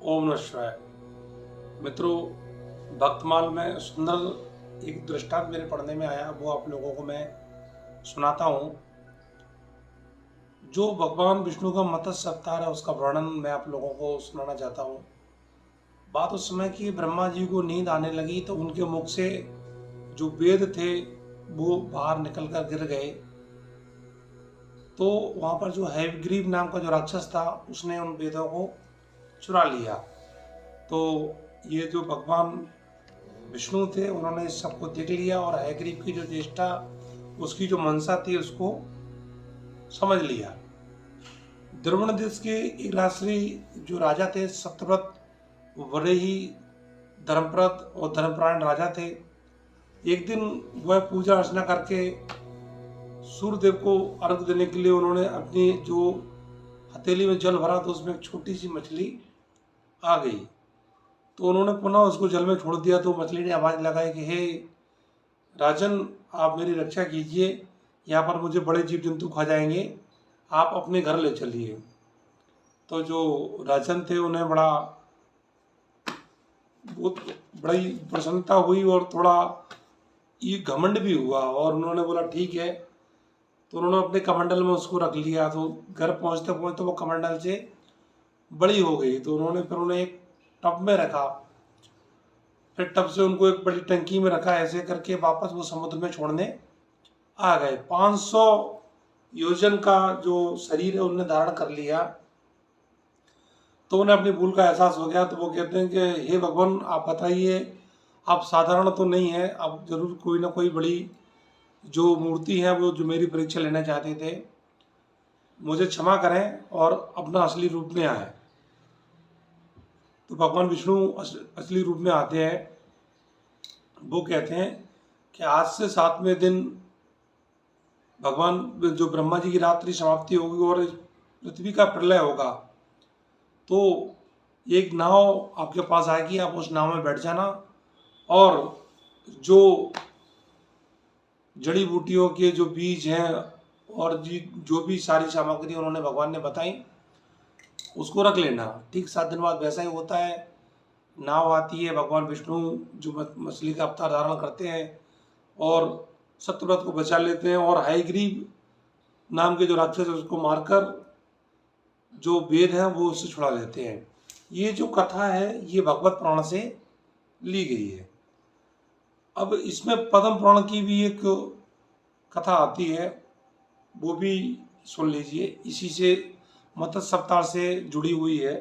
ओम नमः शिवाय। मित्रों, भक्तमाल में सुंदर एक दृष्टांत मेरे पढ़ने में आया, वो आप लोगों को मैं सुनाता हूँ। जो भगवान विष्णु का मत्स्य अवतार है उसका वर्णन मैं आप लोगों को सुनाना चाहता हूँ। बात उस समय की, ब्रह्मा जी को नींद आने लगी तो उनके मुख से जो वेद थे वो बाहर निकल कर गिर गए। तो वहाँ पर जो हैवग्रीव नाम का जो राक्षस था उसने उन वेदों को चुरा लिया। तो ये जो भगवान विष्णु थे उन्होंने इस सबको देख लिया और हयग्रीव की जो चेष्टा, उसकी जो मंशा थी उसको समझ लिया। द्रविड़ देश के एक राजश्री जो राजा थे सत्यव्रत, वो बड़े ही धर्मप्रद और धर्मपरायण राजा थे। एक दिन वह पूजा अर्चना करके सूर्यदेव को अर्घ देने के लिए उन्होंने अपनी जो हथेली में जल भरा तो उसमें एक छोटी सी मछली आ गई। तो उन्होंने पुनः उसको जल में छोड़ दिया तो मछली ने आवाज़ लगाई कि हे राजन, आप मेरी रक्षा कीजिए, यहाँ पर मुझे बड़े जीव जंतु खा जाएंगे, आप अपने घर ले चलिए। तो जो राजन थे उन्हें बहुत बड़ी प्रसन्नता हुई और थोड़ा ये घमंड भी हुआ और उन्होंने बोला ठीक है। तो उन्होंने अपने कमंडल में उसको रख लिया। तो घर पहुँचते पहुँचते वो कमंडल से बड़ी हो गई। तो फिर उन्हें एक टब में रखा, फिर टब से उनको एक बड़ी टंकी में रखा। ऐसे करके वापस वो समुद्र में छोड़ने आ गए। 500 योजन का जो शरीर है उन्होंने धारण कर लिया। तो उन्हें अपनी भूल का एहसास हो गया। तो वो कहते हैं कि हे भगवान, आप बताइए, आप साधारण तो नहीं है, आप जरूर कोई ना कोई बड़ी जो मूर्ति है वो जो मेरी परीक्षा लेना चाहते थे, मुझे क्षमा करें और अपना असली रूप में आए। तो भगवान विष्णु असली रूप में आते हैं। वो कहते हैं कि आज से 7वें दिन भगवान जो ब्रह्मा जी की रात्रि समाप्ति होगी और पृथ्वी का प्रलय होगा। तो एक नाव आपके पास आएगी, आप उस नाव में बैठ जाना और जो जड़ी बूटियों के जो बीज हैं और जो भी सारी सामग्री उन्होंने भगवान ने बताई उसको रख लेना। ठीक 7 दिन बाद वैसा ही होता है। नाव आती है, भगवान विष्णु जो मछली का अवतार धारण करते हैं और सत्यव्रत को बचा लेते हैं और हयग्रीव नाम के जो राक्षस है उसको मारकर जो वेद है वो उससे छुड़ा लेते हैं। ये जो कथा है ये भगवत पुराण से ली गई है। अब इसमें पद्म पुराण की भी एक कथा आती है, वो भी सुन लीजिए, इसी से मत्स्य अवतार से जुड़ी हुई है।